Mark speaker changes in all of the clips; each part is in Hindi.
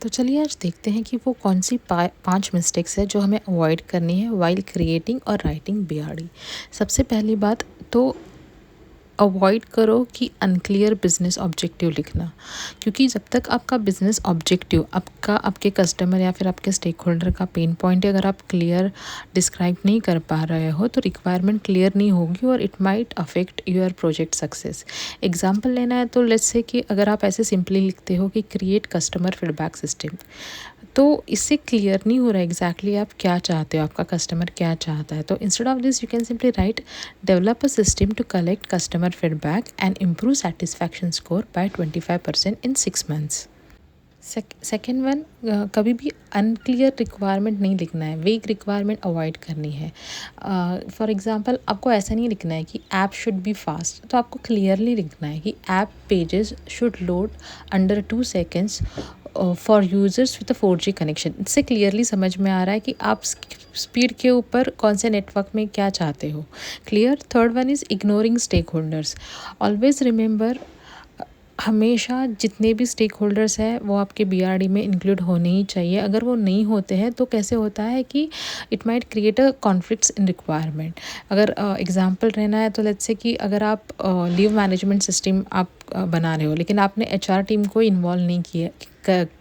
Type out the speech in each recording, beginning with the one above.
Speaker 1: तो चलिए आज देखते हैं कि वो कौन सी 5 मिस्टेक्स है जो हमें अवॉइड करनी है वाइल क्रिएटिंग और राइटिंग बीआरडी। सबसे पहली बात तो अवॉइड करो कि अनक्लियर बिजनेस ऑब्जेक्टिव लिखना, क्योंकि जब तक आपका बिजनेस ऑब्जेक्टिव आपके कस्टमर या फिर आपके स्टेक होल्डर का पेन पॉइंट अगर आप क्लियर डिस्क्राइब नहीं कर पा रहे हो तो रिक्वायरमेंट क्लियर नहीं होगी और it might affect your project success. Example लेना है तो लेट्स से कि अगर आप ऐसे सिंपली लिखते हो कि क्रिएट कस्टमर फीडबैक सिस्टम, तो इससे क्लियर नहीं हो रहा है एग्जैक्टली आप क्या चाहते हो, आपका कस्टमर क्या चाहता है। तो instead of this you can simply write develop a system to collect customer feedback and improve satisfaction score by 25% in 6 months। Second one, कभी भी अनक्लियर रिक्वायरमेंट नहीं लिखना है, वेग रिक्वायरमेंट अवॉइड करनी है। फॉर एग्जांपल आपको ऐसा नहीं लिखना है कि ऐप शुड बी फास्ट, तो आपको क्लियरली लिखना है कि app pages should load under 2 seconds for users with a 4G connection. इससे क्लियरली समझ में आ रहा है कि आप स्पीड के ऊपर कौन से नेटवर्क में क्या चाहते हो। Clear. Third one is ignoring stake holders. Always remember, हमेशा जितने भी स्टेक होल्डर्स हैं वो आपके बीआरडी में इंक्लूड होने ही चाहिए। अगर वो नहीं होते हैं तो कैसे होता है कि it might create a conflicts in requirement. अगर एग्जांपल रहना है तो लेट्स से कि अगर आप लीव मैनेजमेंट सिस्टम आप बना रहे हो लेकिन आपने एचआर टीम को इन्वॉल्व नहीं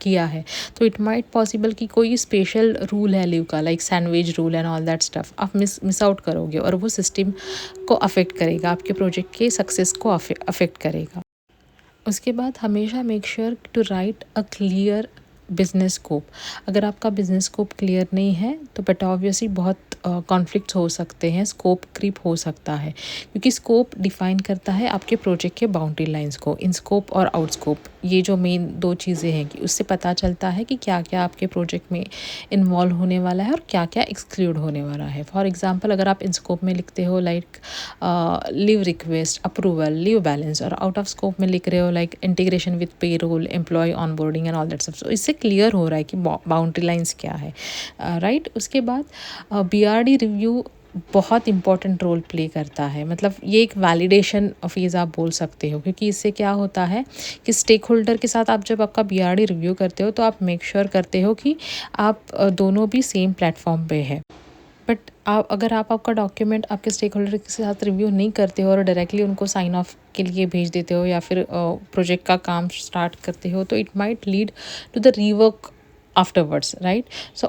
Speaker 1: किया है, तो इट माइट पॉसिबल कि कोई स्पेशल रूल है लीव का, like sandwich rule and all that stuff, आप मिस आउट करोगे और वो सिस्टम को अफेक्ट करेगा, आपके प्रोजेक्ट के सक्सेस को अफेक्ट करेगा। उसके बाद हमेशा make sure to write a clear business scope. अगर आपका बिजनेस स्कोप क्लियर नहीं है तो बट ऑब्वियसली बहुत कॉन्फ्लिक्ट्स हो सकते हैं, स्कोप क्रीप हो सकता है, क्योंकि स्कोप डिफाइन करता है आपके प्रोजेक्ट के बाउंड्री लाइंस को। इन स्कोप और आउट स्कोप, ये जो मेन 2 चीज़ें हैं कि उससे पता चलता है कि क्या क्या आपके प्रोजेक्ट में इन्वॉल्व होने वाला है और क्या क्या एक्सक्लूड होने वाला है। फॉर एग्जांपल अगर आप इन स्कोप में लिखते हो like leave request, approval, leave balance, और आउट ऑफ स्कोप में लिख रहे हो like integration with payroll, employee onboarding and all that सब, इससे क्लियर हो रहा है कि बाउंड्री लाइंस क्या है। राइट। उसके बाद बीआरडी रिव्यू बहुत इंपॉर्टेंट रोल प्ले करता है, मतलब ये एक वैलिडेशन फेज़ आप बोल सकते हो, क्योंकि इससे क्या होता है कि स्टेक होल्डर के साथ आप जब आपका बीआरडी रिव्यू करते हो तो आप मेक श्योर करते हो कि आप दोनों भी सेम प्लेटफॉर्म पे है। बट अगर आप आपका डॉक्यूमेंट आपके स्टेक होल्डर के साथ रिव्यू नहीं करते हो और डायरेक्टली उनको साइन ऑफ के लिए भेज देते हो या फिर प्रोजेक्ट का काम स्टार्ट करते हो, तो it might lead to the rework afterwards, right. So